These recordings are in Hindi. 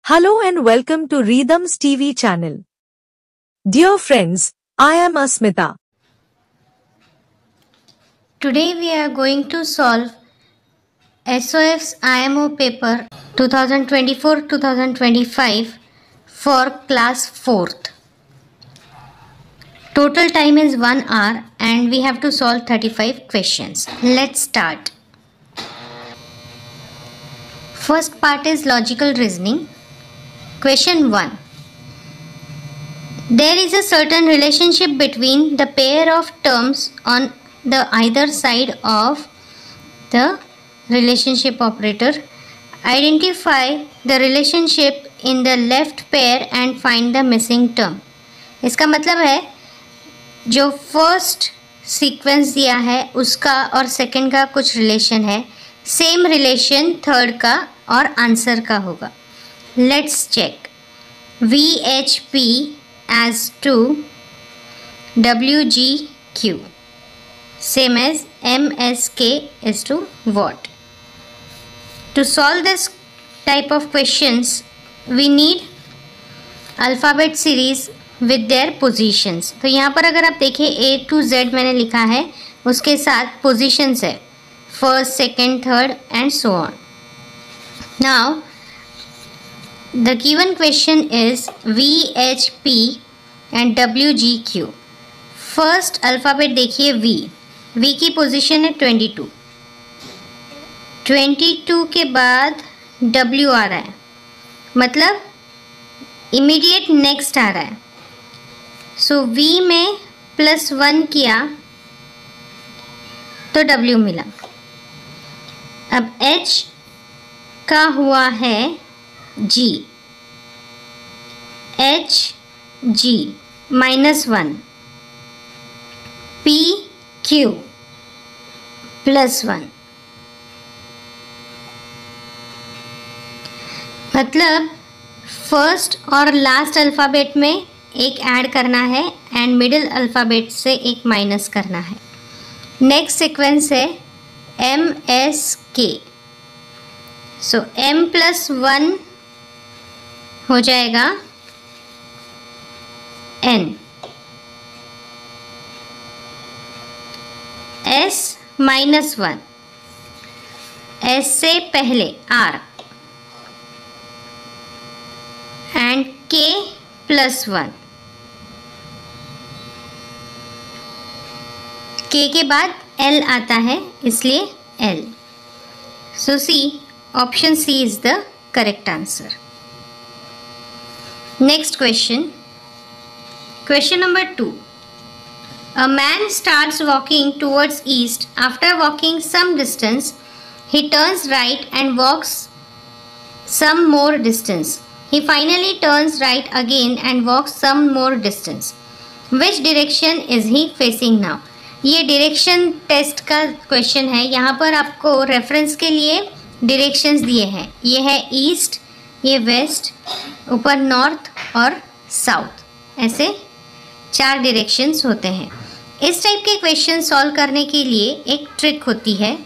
Hello and welcome to Rhythms TV channel. Dear friends, I am Asmita. Today we are going to solve SOF's IMO paper 2024-2025 for class 4th. Total time is 1 hour and we have to solve 35 questions. Let's start. First part is logical reasoning. Question 1. There is a certain relationship between the pair of terms on the either side of the relationship operator. Identify the relationship in the left pair and find the missing term. इसका मतलब है जो फर्स्ट सीक्वेंस दिया है उसका और सेकंड का कुछ रिलेशन है, सेम रिलेशन थर्ड का और आंसर का होगा. Let's check. VHP as to WGQ same as MSK is to what? To solve this type of questions we need alphabet series with their positions. तो यहाँ पर अगर आप देखें A to Z मैंने लिखा है, उसके साथ positions है first, second, third and so on. Now the given question is VHP and WGQ. First alphabet देखिए V. V की पोजीशन है 22. 22 के बाद W आ रहा है, मतलब इमीडिएट नेक्स्ट आ रहा है. सो V में +1 किया तो W मिला. अब H का हुआ है G. H G -1 P Q +1. मतलब फर्स्ट और लास्ट अल्फ़ाबेट में एक ऐड करना है एंड मिडिल अल्फ़ाबेट से एक माइनस करना है. नेक्स्ट सीक्वेंस है MSK. सो M+1 हो जाएगा N. S-1 S से पहले R एंड K+1. K के बाद L आता है इसलिए L. So C, option C is the correct answer. Next question. Question number 2. A man starts walking towards east. After walking some distance, he turns right and walks some more distance. He finally turns right again and walks some more distance. Which direction is he facing now? ये डायरेक्शन टेस्ट का क्वेश्चन है. यहाँ पर आपको रेफरेंस के लिए डायरेक्शंस दिए हैं. ये है ईस्ट, ये वेस्ट, ऊपर नॉर्थ और साउथ. ऐसे 4 डायरेक्शंस होते हैं. इस टाइप के क्वेश्चन सॉल्व करने के लिए एक ट्रिक होती है.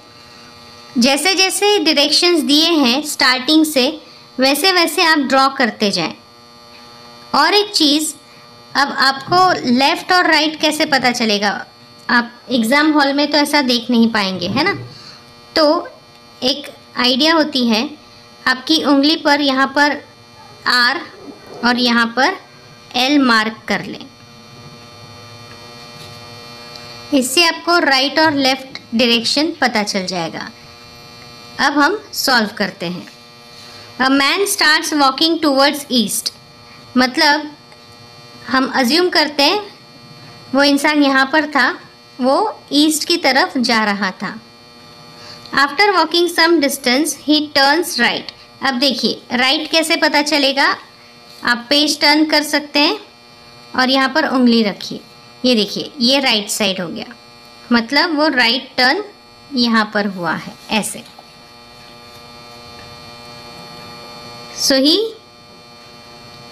जैसे जैसे डायरेक्शंस दिए हैं स्टार्टिंग से वैसे वैसे आप ड्रॉ करते जाएं. और एक चीज़, अब आपको लेफ़्ट और राइट कैसे पता चलेगा? आप एग्ज़ाम हॉल में तो ऐसा देख नहीं पाएंगे, है ना. तो एक आइडिया होती है, आपकी उंगली पर यहाँ पर R और यहाँ पर L मार्क कर लें. इससे आपको राइट और लेफ़्ट डायरेक्शन पता चल जाएगा. अब हम सॉल्व करते हैं. A man starts walking towards east, मतलब हम अज्यूम करते हैं वो इंसान यहाँ पर था, वो ईस्ट की तरफ जा रहा था. After walking some distance he turns right. अब देखिए राइट कैसे पता चलेगा? आप पेज टर्न कर सकते हैं और यहाँ पर उंगली रखिए. ये देखिए ये राइट साइड हो गया, मतलब वो राइट टर्न यहाँ पर हुआ है ऐसे. So he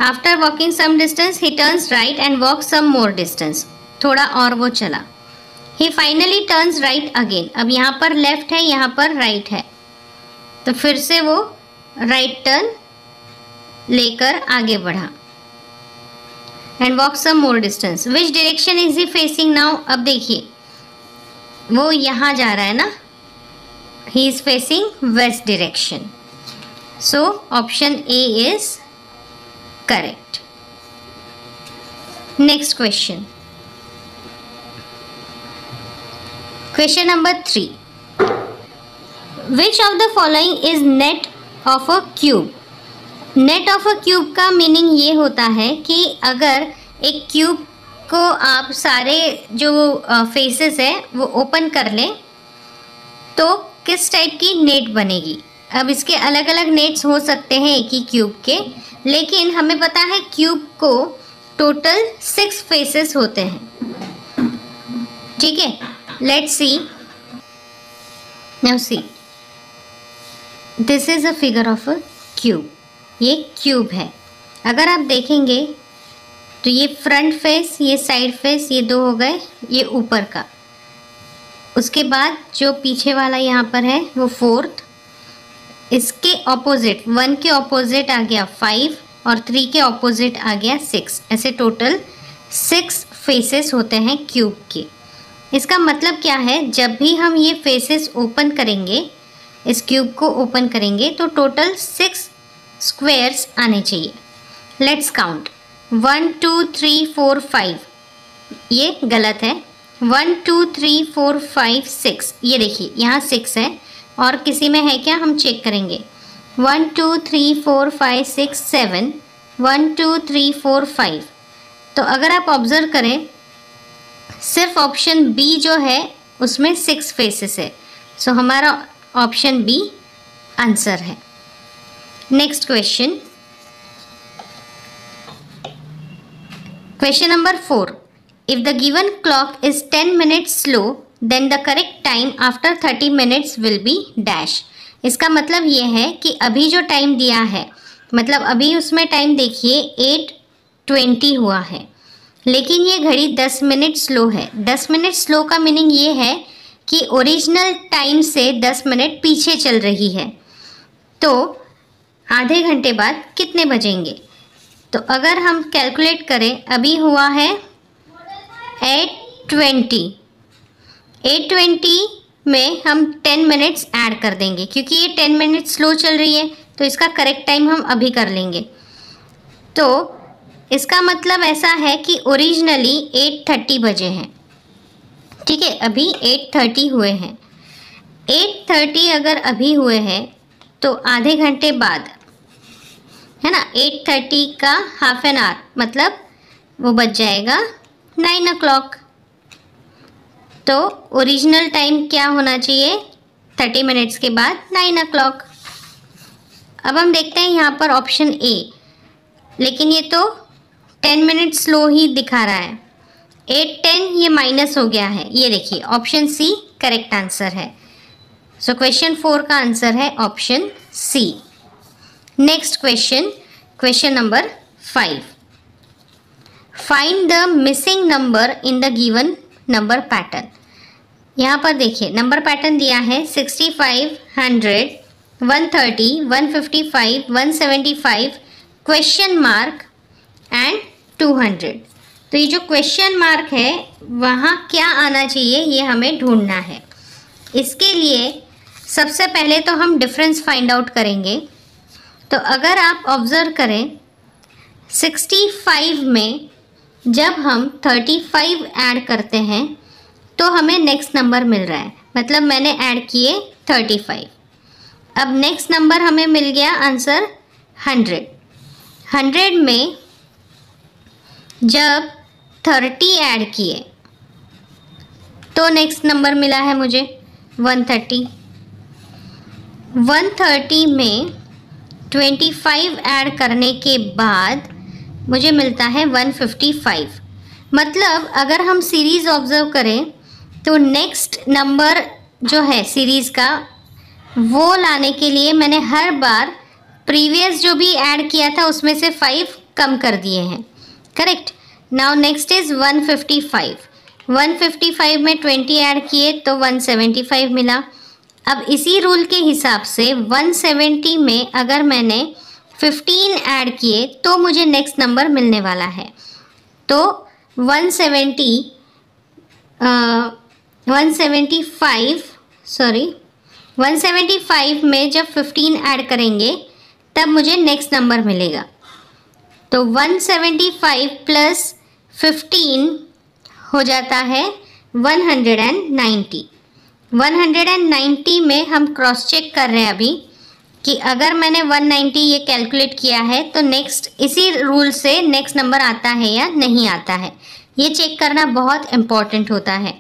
after walking some distance he turns right and walk some more distance. थोड़ा और वो चला. He finally turns right again. अब यहाँ पर लेफ्ट है, यहाँ पर राइट है, तो फिर से वो राइट टर्न लेकर आगे बढ़ा and walk some more distance. Which direction is he facing now? अब देखिए वो यहाँ जा रहा है ना, he is facing west direction, so option A is correct. Next question, question number 3, which of the following is net of a cube? Net of a cube का मीनिंग ये होता है कि अगर एक क्यूब को आप सारे जो फेसेस है वो ओपन कर लें तो किस टाइप की नेट बनेगी। अब इसके अलग अलग नेट्स हो सकते हैं एक ही क्यूब के, लेकिन हमें पता है क्यूब को टोटल 6 फेसेस होते हैं। ठीक है, let's see, now see, this is a figure of a cube. ये क्यूब है। अगर आप देखेंगे तो ये फ्रंट फेस, ये साइड फेस, ये 2 हो गए, ये ऊपर का। उसके बाद जो पीछे वाला यहाँ पर है वो 4th, इसके ऑपोजिट 1 के ऑपोजिट आ गया 5 और 3 के ऑपोजिट आ गया 6। ऐसे टोटल 6 फेसेस होते हैं क्यूब के। इसका मतलब क्या है, जब भी हम ये फेसेस ओपन करेंगे, इस क्यूब को ओपन करेंगे तो टोटल 6 स्क्वायर्स आने चाहिए। लेट्स काउंट, 1 2 3 4 5, ये गलत है। 1 2 3 4 5 6, ये देखिए यहाँ 6 है और किसी में है क्या, हम चेक करेंगे। 1 2 3 4 5 6 7, 1 2 3 4 5। तो अगर आप ऑब्जर्व करें, सिर्फ ऑप्शन बी जो है उसमें 6 फेसेस है, सो हमारा ऑप्शन बी आंसर है। Next question, question number 4, if the given clock is 10 minutes slow than the correct time after 30 minutes will be dash. इसका मतलब ये है कि अभी जो टाइम दिया है, मतलब अभी उसमें टाइम देखिए 8:20 हुआ है, लेकिन ये घड़ी 10 मिनट स्लो है। 10 मिनट स्लो का मीनिंग ये है कि ओरिजिनल टाइम से 10 मिनट पीछे चल रही है। तो आधे घंटे बाद कितने बजेंगे? तो अगर हम कैलकुलेट करें, अभी हुआ है 8:20, 8:20 में हम 10 मिनट्स ऐड कर देंगे, क्योंकि ये 10 मिनट स्लो चल रही है तो इसका करेक्ट टाइम हम अभी कर लेंगे। तो इसका मतलब ऐसा है कि ओरिजिनली 8:30 बजे हैं। ठीक है, अभी 8:30 हुए हैं। 8:30 अगर अभी हुए हैं तो आधे घंटे बाद है ना, 8:30 का हाफ एन आवर मतलब वो बच जाएगा 9 o'clock। तो ओरिजिनल टाइम क्या होना चाहिए 30 मिनट्स के बाद 9 o'clock। अब हम देखते हैं यहाँ पर ऑप्शन ए, लेकिन ये तो 10 मिनट स्लो ही दिखा रहा है। 8:10 ये माइनस हो गया है, ये देखिए ऑप्शन सी करेक्ट आंसर है। सो क्वेश्चन 4 का आंसर है option C. Next question, question number 5, find the missing number in the given number pattern. यहाँ पर देखिए नंबर पैटर्न दिया है 65, 100, 130, 155, 175, क्वेश्चन मार्क एंड 200। तो ये जो क्वेश्चन मार्क है वहाँ क्या आना चाहिए ये हमें ढूंढना है। इसके लिए सबसे पहले तो हम डिफरेंस फाइंड आउट करेंगे। तो अगर आप ऑब्ज़र्व करें 65 में जब हम 35 ऐड करते हैं तो हमें नेक्स्ट नंबर मिल रहा है, मतलब मैंने ऐड किए 35। अब नेक्स्ट नंबर हमें मिल गया आंसर 100। 100 में जब 30 ऐड किए तो नेक्स्ट नंबर मिला है मुझे 130। 130 में 25 ऐड करने के बाद मुझे मिलता है 155। मतलब अगर हम सीरीज़ ऑब्ज़र्व करें तो नेक्स्ट नंबर जो है सीरीज़ का वो लाने के लिए मैंने हर बार प्रीवियस जो भी ऐड किया था उसमें से 5 कम कर दिए हैं। करेक्ट। Now next is 155। 155 में 20 ऐड किए तो 175 मिला। अब इसी रूल के हिसाब से 170 में अगर मैंने 15 ऐड किए तो मुझे नेक्स्ट नंबर मिलने वाला है। तो 175 में जब 15 ऐड करेंगे तब मुझे नेक्स्ट नंबर मिलेगा। तो 175 प्लस 15 हो जाता है 190। 190 में हम क्रॉस चेक कर रहे हैं अभी कि अगर मैंने 190 ये कैलकुलेट किया है तो नेक्स्ट इसी रूल से नेक्स्ट नंबर आता है या नहीं आता है, ये चेक करना बहुत इम्पॉर्टेंट होता है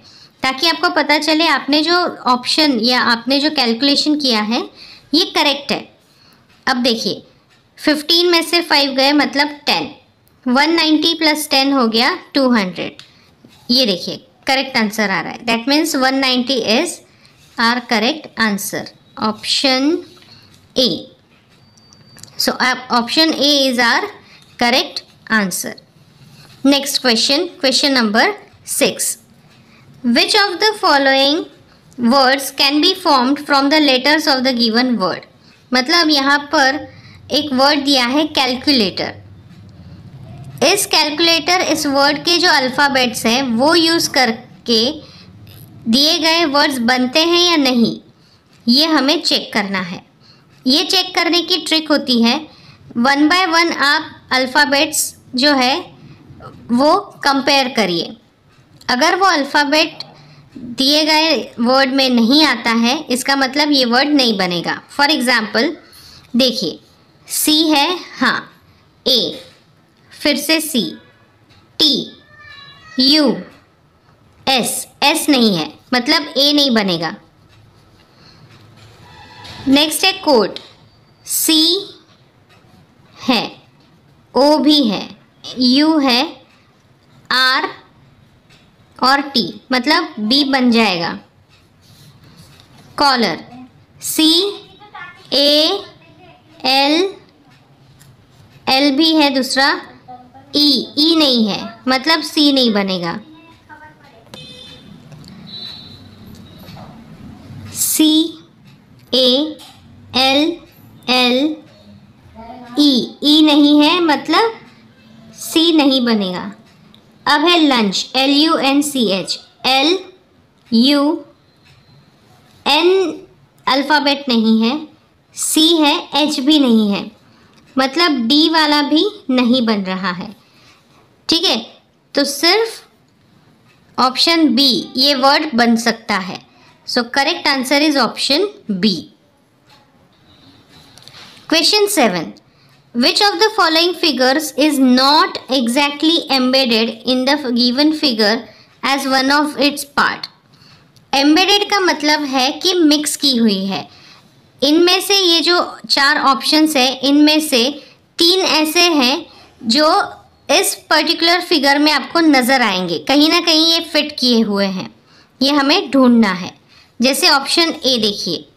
ताकि आपको पता चले आपने जो ऑप्शन या आपने जो कैलकुलेशन किया है ये करेक्ट है। अब देखिए 15 में से 5 गए मतलब 10, 190 प्लस 10 हो गया 200। ये देखिए करेक्ट आंसर आ रहा है, that means 190 is are correct answer, option A. So option A is our correct answer. Next question, question number 6. Which of the following words can be formed from the letters of the given word? मतलब यहाँ पर एक वर्ड दिया है कैलकुलेटर। इस कैलकुलेटर इस वर्ड के जो अल्फ़ाबेट्स हैं वो यूज़ करके दिए गए वर्ड्स बनते हैं या नहीं, ये हमें चेक करना है। ये चेक करने की ट्रिक होती है, 1 बाय 1 आप अल्फ़ाबेट्स जो है वो कंपेयर करिए। अगर वो अल्फ़ाबेट दिए गए वर्ड में नहीं आता है इसका मतलब ये वर्ड नहीं बनेगा। फॉर एग्ज़ाम्पल देखिए C है, हाँ, A, फिर से C, T, U, S नहीं है मतलब A नहीं बनेगा। नेक्स्ट है कोट, C है, O भी है, U है, R और T मतलब B बन जाएगा। कॉलर C, A, L भी है दूसरा, E नहीं है मतलब C नहीं बनेगा। C, A, L, E नहीं है मतलब C नहीं बनेगा। अब है lunch, LUNCH, L, U, N alphabet नहीं है, C है, H भी नहीं है मतलब D वाला भी नहीं बन रहा है। ठीक है, तो सिर्फ ऑप्शन B ये वर्ड बन सकता है। So correct answer is option B. Question 7. Which of the following figures is not exactly embedded in the given figure as one of its part? Embedded का मतलब है कि मिक्स की हुई है। इनमें से ये जो 4 ऑप्शंस है इनमें से 3 ऐसे हैं जो इस पर्टिकुलर फिगर में आपको नज़र आएंगे, कहीं ना कहीं ये फिट किए हुए हैं, ये हमें ढूंढना है। जैसे ऑप्शन A देखिए,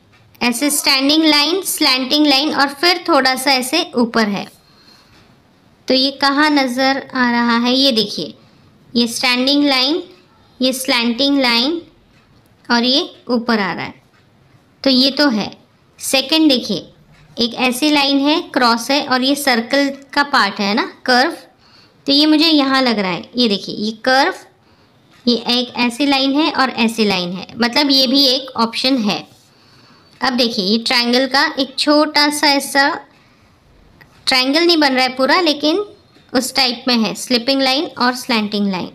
ऐसे स्टैंडिंग लाइन, स्लैंटिंग लाइन और फिर थोड़ा सा ऐसे ऊपर है, तो ये कहाँ नज़र आ रहा है? ये देखिए, ये स्टैंडिंग लाइन, ये स्लैंटिंग लाइन और ये ऊपर आ रहा है, तो ये तो है। सेकंड देखिए, एक ऐसी लाइन है, क्रॉस है और ये सर्कल का पार्ट है ना, कर्व, तो ये मुझे यहाँ लग रहा है। ये देखिए, ये कर्व, ये एक ऐसी लाइन है और ऐसी लाइन है, मतलब ये भी एक ऑप्शन है। अब देखिए, ये ट्रायंगल का एक छोटा सा ऐसा ट्रायंगल नहीं बन रहा है पूरा, लेकिन उस टाइप में है, स्लिपिंग लाइन और स्लैंटिंग लाइन।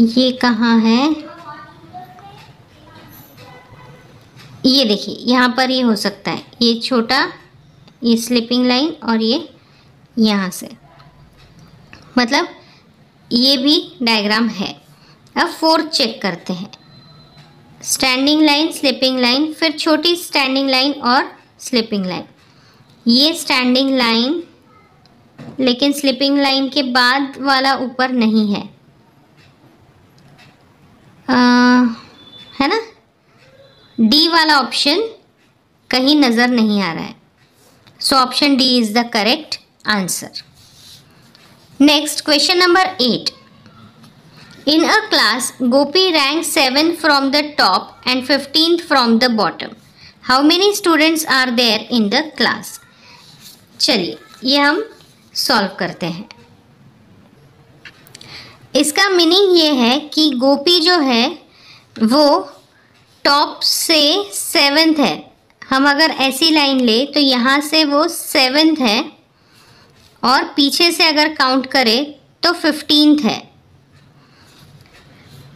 ये कहाँ है? ये देखिए, यहाँ पर ये हो सकता है, ये छोटा, ये स्लिपिंग लाइन और ये यहाँ से, मतलब ये भी डायग्राम है। अब फोर्थ चेक करते हैं, स्टैंडिंग लाइन, स्लिपिंग लाइन, फिर छोटी स्टैंडिंग लाइन और स्लिपिंग लाइन। ये स्टैंडिंग लाइन लेकिन स्लिपिंग लाइन के बाद वाला ऊपर नहीं है, है ना? डी वाला ऑप्शन कहीं नज़र नहीं आ रहा है, so option D is the correct answer. Next question number 8. In a class, Gopi ranked 7th from the top and 15th from the bottom. How many students are there in the class. चलिए ये हम सॉल्व करते हैं। इसका मीनिंग ये है कि गोपी जो है वो टॉप से 7th है। हम अगर ऐसी लाइन ले तो यहाँ से वो 7th है और पीछे से अगर काउंट करें तो 15th है।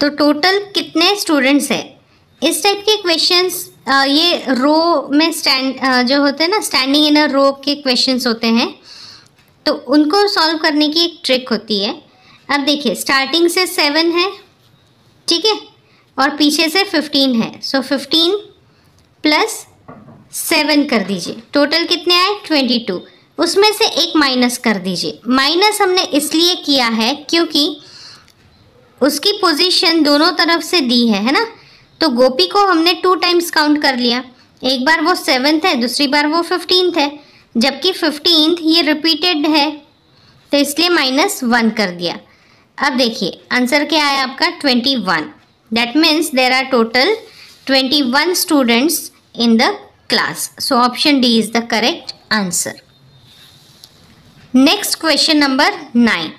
तो टोटल कितने स्टूडेंट्स है। इस टाइप के क्वेश्चंस ये रो में जो होते हैं ना, स्टैंडिंग इन अ रो के क्वेश्चंस होते हैं, तो उनको सॉल्व करने की एक ट्रिक होती है। अब देखिए स्टार्टिंग से 7 है, ठीक है, और पीछे से 15 है। सो 15 प्लस 7 कर दीजिए, टोटल कितने आए 22। उसमें से एक माइनस कर दीजिए। माइनस हमने इसलिए किया है क्योंकि उसकी पोजीशन दोनों तरफ से दी है ना। तो गोपी को हमने 2 टाइम्स काउंट कर लिया, एक बार वो 7th है, दूसरी बार वो 15th है, जबकि 15th ये रिपीटेड है, तो इसलिए -1 कर दिया। अब देखिए आंसर क्या है आपका 21। That means there are total 21 students in the class. So option D is the correct answer. Next question number 9।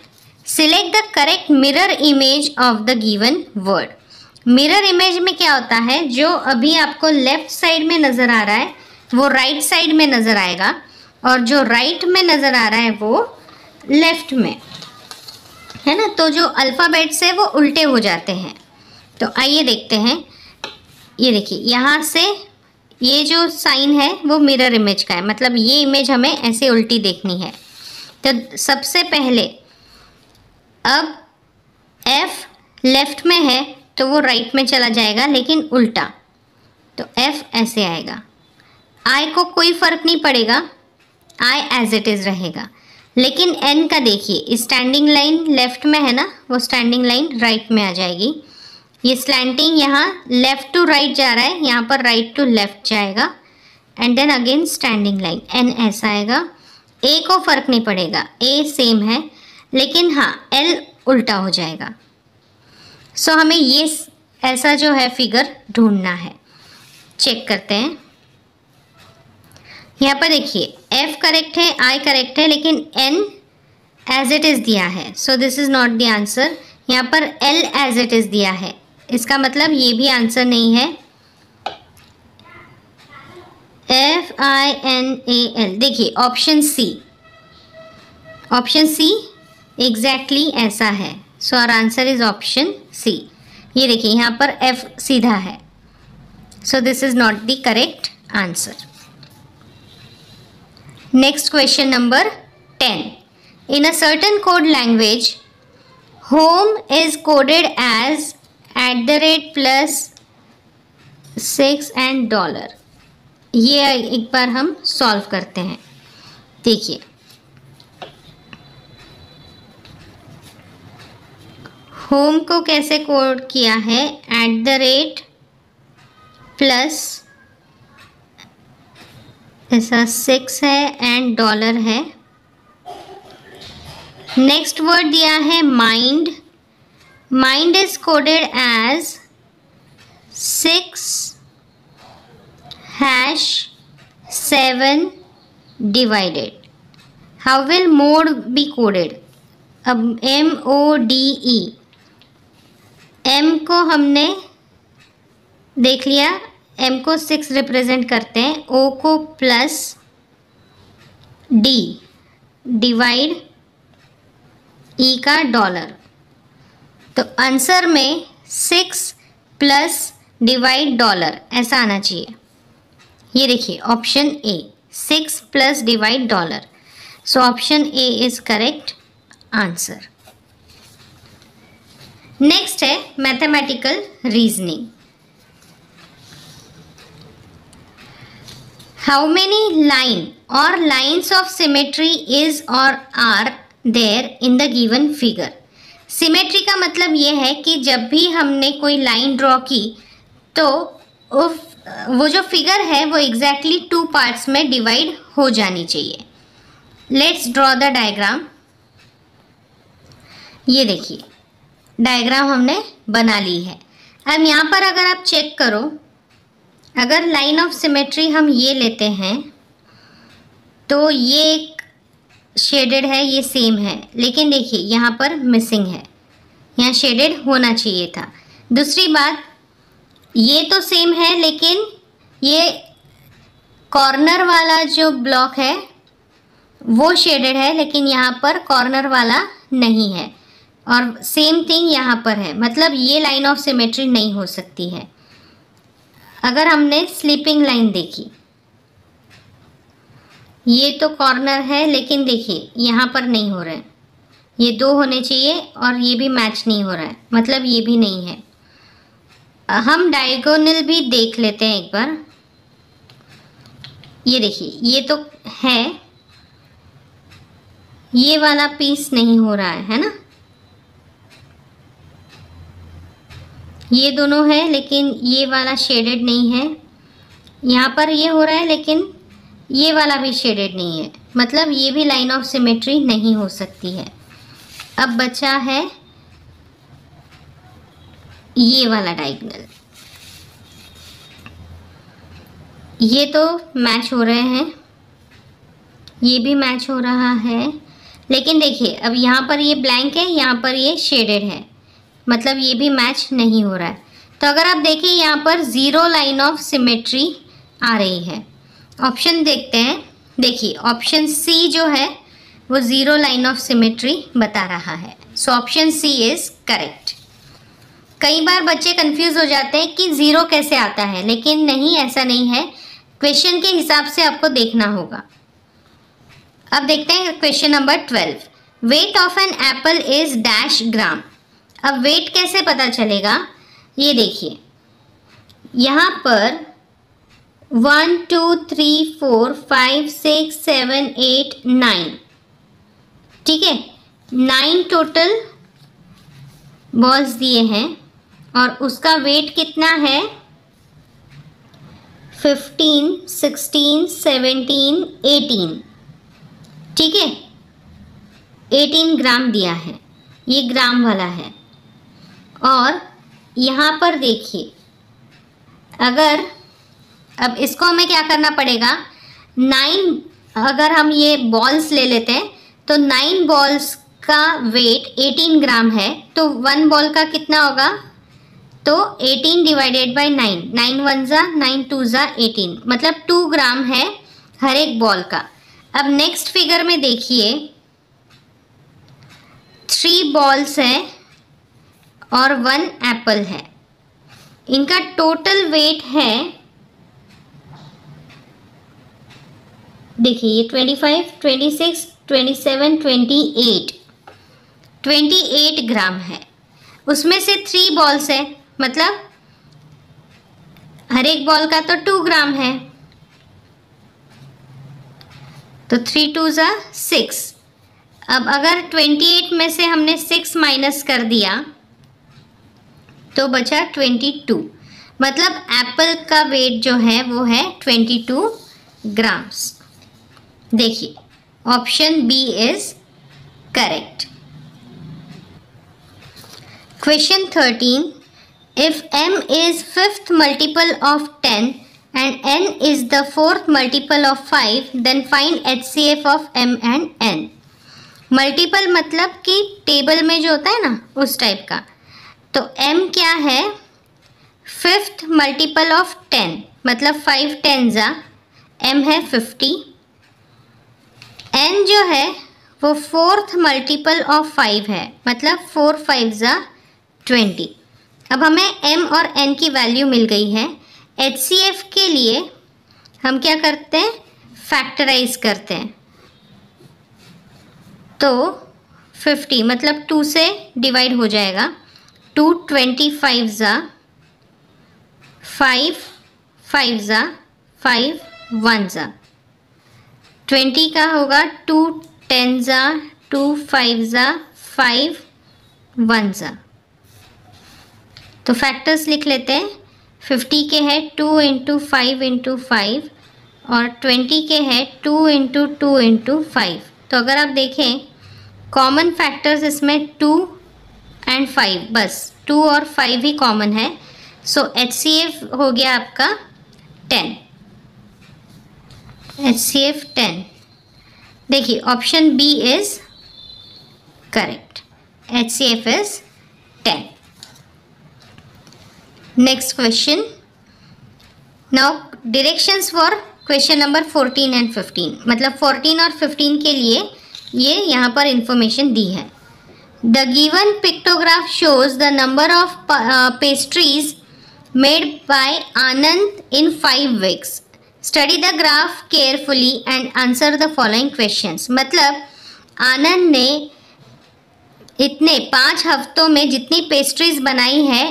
Select the correct mirror image of the given word. Mirror image में क्या होता है, जो अभी आपको लेफ्ट साइड में नज़र आ रहा है वो राइट साइड में नज़र आएगा, और जो राइट में नज़र आ रहा है वो लेफ्ट में, है ना। तो जो अल्फ़ाबेट्स है वो उल्टे हो जाते हैं। तो आइए देखते हैं। ये देखिए यहाँ से ये जो साइन है वो मिरर इमेज का है, मतलब ये इमेज हमें ऐसे उल्टी देखनी है। तो सबसे पहले अब F लेफ्ट में है तो वो राइट में चला जाएगा, लेकिन उल्टा, तो F ऐसे आएगा। I को कोई फ़र्क नहीं पड़ेगा, I एज इट इज़ रहेगा। लेकिन N का देखिए, स्टैंडिंग लाइन लेफ्ट में है ना, वो स्टैंडिंग लाइन राइट में आ जाएगी। ये स्लैंटिंग यहाँ लेफ़्ट टू राइट जा रहा है, यहाँ पर राइट टू लेफ़्ट जाएगा, and then again standing line N ऐसा आएगा। A को फ़र्क नहीं पड़ेगा, A सेम है, लेकिन हाँ L उल्टा हो जाएगा। सो हमें ये ऐसा जो है फिगर ढूंढना है। चेक करते हैं। यहाँ पर देखिए F करेक्ट है, I करेक्ट है, लेकिन N एज इट इज़ दिया है, so this is not the answer. यहाँ पर L एज इट इज़ दिया है, इसका मतलब ये भी आंसर नहीं है। FINAL, देखिए ऑप्शन सी एग्जैक्टली ऐसा है। So our answer is option C. ये देखिए यहाँ पर F सीधा है, so this is not the correct answer. Next question number 10। In a certain code language home is coded as @+6 and $। ये एक बार हम सॉल्व करते हैं। देखिए होम को कैसे कोड किया है, @+ ऐसा 6 है एंड $। है। नेक्स्ट वर्ड दिया है mind is coded as 6#7 divided. How will mode be coded. अब MODE, M को हमने देख लिया, M को 6 रिप्रेजेंट करते हैं, O को +D डिवाइड E का $। तो आंसर में 6 + डिवाइड $, ऐसा आना चाहिए। ये देखिए option A 6 + divide $। So option A is correct answer. Next है mathematical reasoning. How many line और लाइन्स ऑफ सिमेट्री इज और are there in the given figure. Symmetry का मतलब ये है कि जब भी हमने कोई लाइन ड्रॉ की तो वो जो फिगर है वो एग्जैक्टली 2 पार्ट्स में डिवाइड हो जानी चाहिए। Let's draw the diagram. ये देखिए डायग्राम हमने बना ली है। अब यहाँ पर अगर आप चेक करो, अगर लाइन ऑफ सिमेट्री हम ये लेते हैं तो ये एक शेडेड है, ये सेम है, लेकिन देखिए यहाँ पर मिसिंग है, यहाँ शेडेड होना चाहिए था। दूसरी बात, ये तो सेम है लेकिन ये कॉर्नर वाला जो ब्लॉक है वो शेडेड है, लेकिन यहाँ पर कॉर्नर वाला नहीं है। और सेम थिंग यहाँ पर है, मतलब ये लाइन ऑफ सिमेट्री नहीं हो सकती है। अगर हमने स्लीपिंग लाइन देखी, ये तो कॉर्नर है लेकिन देखिए यहाँ पर नहीं हो रहा है, ये 2 होने चाहिए और ये भी मैच नहीं हो रहा है, मतलब ये भी नहीं है। हम डायगोनल भी देख लेते हैं एक बार। ये देखिए ये तो है, ये वाला पीस नहीं हो रहा है ना, ये दोनों है लेकिन ये वाला शेडेड नहीं है। यहाँ पर ये हो रहा है लेकिन ये वाला भी शेडेड नहीं है, मतलब ये भी लाइन ऑफ सिमेट्री नहीं हो सकती है। अब बचा है ये वाला डायगोनल, ये तो मैच हो रहे हैं, ये भी मैच हो रहा है, लेकिन देखिए अब यहाँ पर ये ब्लैंक है, यहाँ पर ये शेडेड है, मतलब ये भी मैच नहीं हो रहा है। तो अगर आप देखिए यहाँ पर 0 लाइन ऑफ सिमेट्री आ रही है। ऑप्शन देखते हैं, देखिए ऑप्शन सी जो है वो 0 लाइन ऑफ सिमेट्री बता रहा है। So option C is correct. कई बार बच्चे कंफ्यूज हो जाते हैं कि 0 कैसे आता है, लेकिन नहीं, ऐसा नहीं है, क्वेश्चन के हिसाब से आपको देखना होगा। अब देखते हैं question number 12। Weight of an apple is dash gram. अब वेट कैसे पता चलेगा, ये देखिए यहाँ पर 1 2 3 4 5 6 7 8 9, ठीक है, 9 टोटल बॉल्स दिए हैं और उसका वेट कितना है, 15 16 17 18, ठीक है, 18 ग्राम दिया है, ये ग्राम वाला है। और यहाँ पर देखिए, अगर अब इसको हमें क्या करना पड़ेगा, 9, अगर हम ये बॉल्स ले लेते हैं तो 9 बॉल्स का वेट 18 ग्राम है, तो 1 बॉल का कितना होगा, तो 18 डिवाइडेड बाय 9, 9 1 जा 9 2 जा 18, मतलब 2 ग्राम है हर एक बॉल का। अब नेक्स्ट फिगर में देखिए 3 बॉल्स है और 1 एप्पल है, इनका टोटल वेट है, देखिए ये 25 26 27 28 ग्राम है। उसमें से 3 बॉल्स है, मतलब हर एक बॉल का तो 2 ग्राम है, तो 3 2 जा 6। अब अगर 28 में से हमने 6 माइनस कर दिया तो बचा 22, मतलब एप्पल का वेट जो है वो है 22 ग्राम्स। देखिए option B is correct. Question 13, if m is 5th multiple of 10 and n is the 4th multiple of 5, then find HCF of m and n। Multiple मतलब कि टेबल में जो होता है ना उस टाइप का। तो m क्या है, 5th मल्टीपल ऑफ 10, मतलब 5 10 जा, m है 50, n जो है वो 4th मल्टीपल ऑफ 5 है, मतलब 4 5 जा 20। अब हमें m और n की वैल्यू मिल गई है। HCF के लिए हम क्या करते हैं, फैक्टराइज करते हैं, तो 50 मतलब 2 से डिवाइड हो जाएगा, 2 25 जा 5 5 जा 5 1 जा, 20 का होगा 2 10 जा 2 5 जा 5 1 जा। तो फैक्टर्स लिख लेते हैं। 50 के है 2 इंटू 5 इंटू 5 और 20 के है 2 इंटू 2 इंटू 5। तो अगर आप देखें कॉमन फैक्टर्स इसमें 2 एंड 5, बस 2 और 5 ही कॉमन है। सो HCF हो गया आपका 10, HCF 10. देखिए option B is correct, HCF is 10. Next question. Now directions for question number 14 and 15. मतलब 14 और 15 के लिए ये यहाँ पर इंफॉर्मेशन दी है. The given pictograph shows the number of pastries made by Anand in 5 weeks. Study the graph carefully and answer the following questions. मतलब आनंद ने इतने 5 हफ्तों में जितनी पेस्ट्रीज बनाई है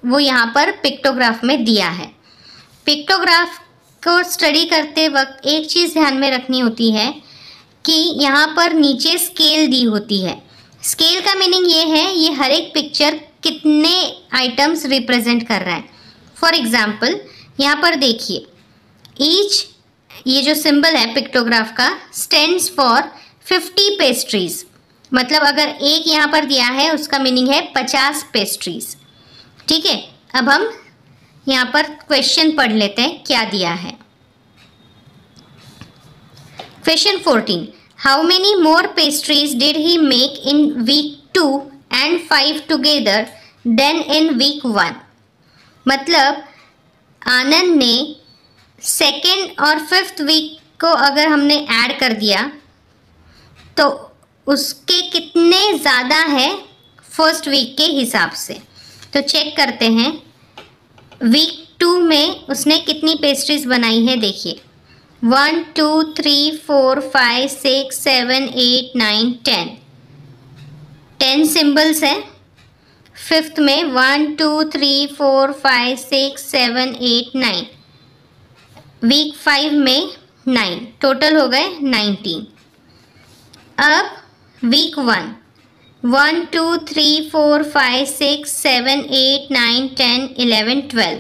वो यहाँ पर पिक्टोग्राफ में दिया है. पिक्टोग्राफ को स्टडी करते वक्त एक चीज़ ध्यान में रखनी होती है कि यहाँ पर नीचे स्केल दी होती है. स्केल का मीनिंग ये है ये हर एक पिक्चर कितने आइटम्स रिप्रेजेंट कर रहा है. फॉर एग्जाम्पल यहाँ पर देखिए ईच, ये जो सिंबल है पिक्टोग्राफ का स्टैंड्स फॉर 50 पेस्ट्रीज. मतलब अगर एक यहाँ पर दिया है उसका मीनिंग है 50 पेस्ट्रीज. ठीक है, अब हम यहाँ पर क्वेश्चन पढ़ लेते हैं क्या दिया है. Question 14. How many more pastries did he make in week 2 and 5 together than in week 1. मतलब आनंद ने सेकेंड और 5th वीक को अगर हमने ऐड कर दिया तो उसके कितने ज़्यादा है फर्स्ट वीक के हिसाब से. तो चेक करते हैं वीक 2 में उसने कितनी पेस्ट्रीज बनाई है. देखिए 1 2 3 4 5 6 7 8 9 10. 10 सिंबल्स है. 5th में 1 2 3 4 5 6 7 8 9. वीक 5 में 9, टोटल हो गए 19. अब वीक 1 1 2 3 4 5 6 7 8 9 10 11 12.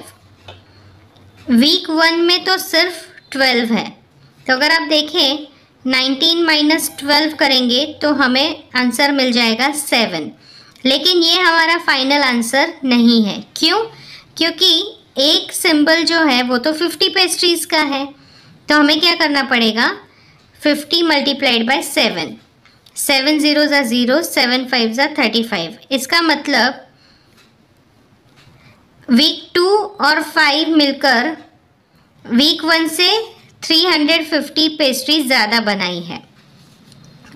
वीक 1 में तो सिर्फ 12 है. तो अगर आप देखें 19 माइनस 12 करेंगे तो हमें आंसर मिल जाएगा 7. लेकिन ये हमारा फाइनल आंसर नहीं है. क्यों? क्योंकि एक सिंबल जो है वो तो 50 पेस्ट्रीज का है. तो हमें क्या करना पड़ेगा 50 मल्टीप्लाइड बाय 7. 7 0 ज़ा 0, 7 5 ज़ा 35. इसका मतलब वीक 2 और 5 मिलकर वीक 1 से 350 पेस्ट्री ज़्यादा बनाई है.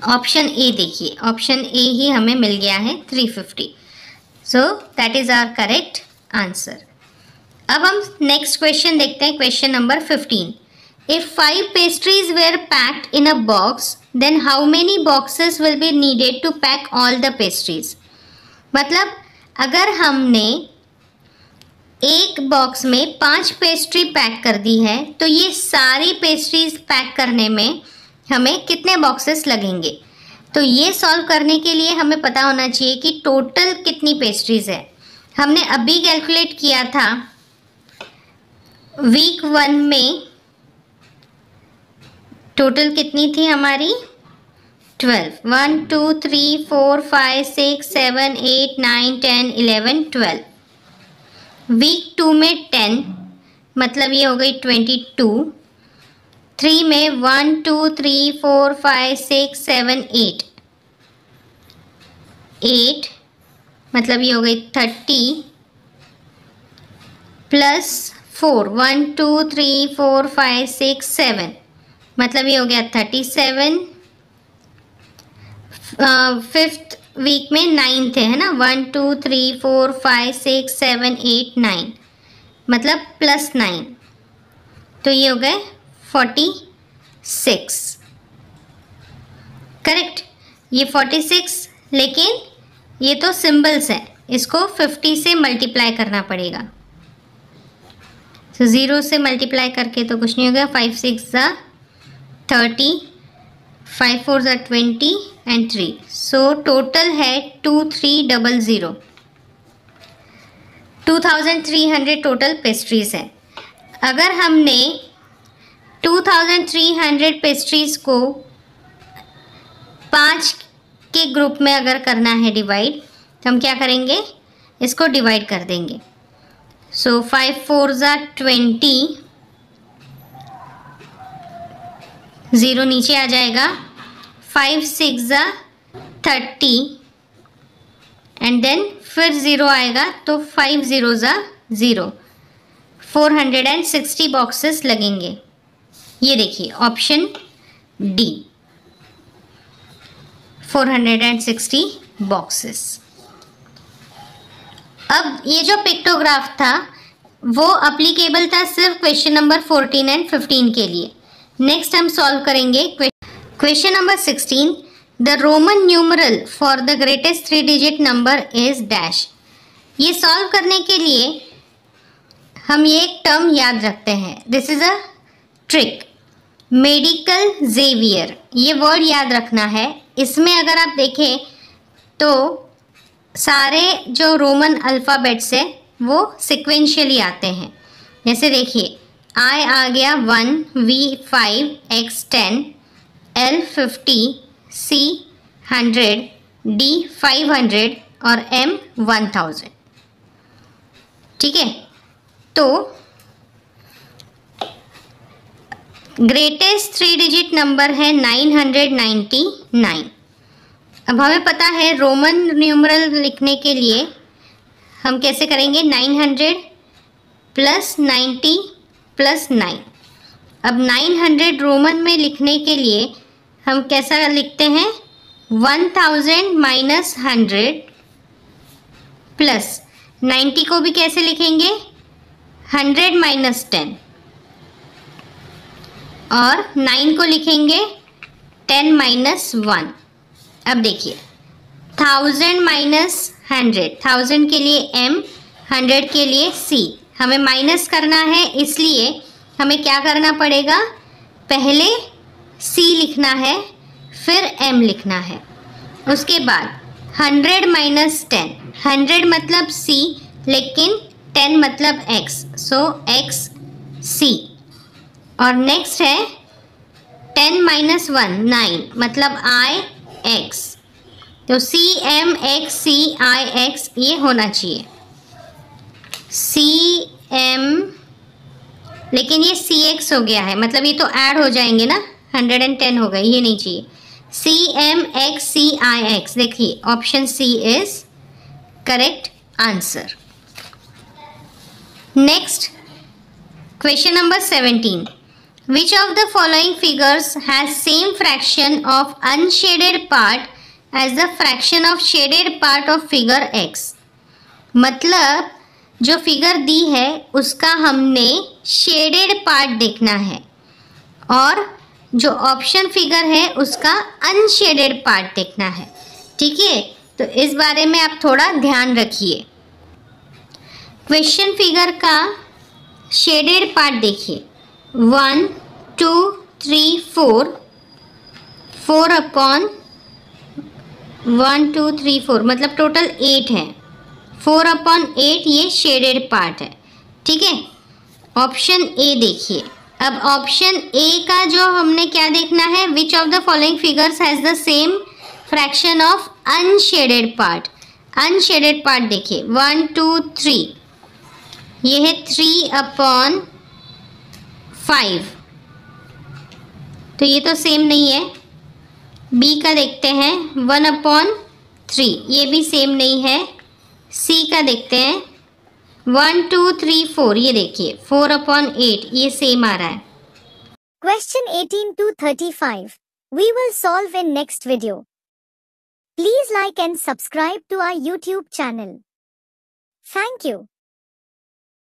ऑप्शन ए देखिए, ऑप्शन ए ही हमें मिल गया है 350. So that is our correct answer. अब हम नेक्स्ट क्वेश्चन देखते हैं. Question number 15. If 5 pastries were packed in a box, then how many boxes will be needed to pack all the pastries? मतलब अगर हमने एक बॉक्स में 5 पेस्ट्री पैक कर दी है तो ये सारी पेस्ट्रीज पैक करने में हमें कितने बॉक्सेस लगेंगे. तो ये सॉल्व करने के लिए हमें पता होना चाहिए कि टोटल कितनी पेस्ट्रीज है. हमने अभी कैलकुलेट किया था वीक 1 में टोटल कितनी थी हमारी 12. 1 2 3 4 5 6 7 8 9 10 11 12. वीक 2 में 10, मतलब ये हो गई 22. 3 में 1 2 3 4 5 6 7 8. 8 मतलब ये हो गई 30 प्लस 4 1 2 3 4 5 6 7 मतलब ये हो गया 37. 5th वीक में 9 थे है ना. 1 2 3 4 5 6 7 8 9 मतलब प्लस 9. तो ये हो गए 46. करेक्ट, ये 46. लेकिन ये तो सिंबल्स है, इसको 50 से मल्टीप्लाई करना पड़ेगा. तो 0 से मल्टीप्लाई करके तो कुछ नहीं होगा. 5 6 ज़ा 30, 5 4 ज़ा 20 एंड 3. सो टोटल है 2300. 2300 टोटल पेस्ट्रीज है. अगर हमने 2300 पेस्ट्रीज को 5 के ग्रुप में अगर करना है डिवाइड, तो हम क्या करेंगे, इसको डिवाइड कर देंगे. सो 5 4 ज़ा 20 0 नीचे आ जाएगा, 5 6 ज़ा 30 एंड देन फिर 0 आएगा तो 5 0 ज़ा 0, 460 बॉक्सेस लगेंगे। ये देखिए ऑप्शन डी, 460 बॉक्सेस। अब ये जो पिक्टोग्राफ था वो अप्लीकेबल था सिर्फ क्वेश्चन नंबर 14 एंड 15 के लिए। नेक्स्ट हम सॉल्व करेंगे question number 16। The Roman numeral for the greatest 3 digit number is dash. ये सॉल्व करने के लिए हम ये एक टर्म याद रखते हैं, this is a trick, medical Xavier, ये वर्ड याद रखना है। इसमें अगर आप देखें तो सारे जो रोमन अल्फ़ाबेट्स है वो सिक्वेंशियली आते हैं। जैसे देखिए I आ गया 1, V 5, X 10, L 50, C 100, D 500 और M 1000। ठीक है, तो ग्रेटेस्ट 3 डिजिट नंबर है 999। अब हमें पता है रोमन न्यूमरल लिखने के लिए हम कैसे करेंगे, 900 प्लस 90 प्लस 9। अब 900 रोमन में लिखने के लिए हम कैसा लिखते हैं, 1000 माइनस 100 प्लस 90 को भी कैसे लिखेंगे, 100 माइनस 10 और 9 को लिखेंगे 10 माइनस 1। अब देखिए 1000 माइनस 100, 1000 के लिए M, 100 के लिए C, हमें माइनस करना है, इसलिए हमें क्या करना पड़ेगा, पहले C लिखना है फिर M लिखना है। उसके बाद 100 माइनस 10, 100 मतलब C लेकिन 10 मतलब X, सो X C। और नेक्स्ट है 10 माइनस 1 9 मतलब I X, तो C M X C I X ये होना चाहिए, C M, लेकिन ये C X हो गया है, मतलब ये तो ऐड हो जाएंगे ना, 110 हो गए, ये नहीं चाहिए। C M X C I X, देखिए option C is correct answer. Next question number 17। Which of the following figures has same fraction of unshaded part as the fraction of shaded part of figure X? मतलब जो फिगर दी है उसका हमने शेडेड पार्ट देखना है और जो ऑप्शन फिगर है उसका अनशेडेड पार्ट देखना है। ठीक है, तो इस बारे में आप थोड़ा ध्यान रखिए। क्वेश्चन फिगर का शेडेड पार्ट देखिए, 1 2 3 4, 4 अपॉन 1 2 3 4 मतलब टोटल 8 है, 4 अपॉन 8 ये शेडेड पार्ट है। ठीक है, ऑप्शन ए देखिए। अब ऑप्शन ए का जो हमने क्या देखना है, विच of the following figures has the same fraction of unshielded part. Unshielded part देखिए 1 2 3, ये है 3 अपॉन 5, तो ये तो सेम नहीं है। बी का देखते हैं 1 अपॉन 3, ये भी सेम नहीं है। सी का देखते हैं 1 2 3 4, ये देखिए 4 अपॉन 8, ये सेम आ रहा है। Question 18 to 35. We will solve in next video. Please like and subscribe to our YouTube channel. Thank you.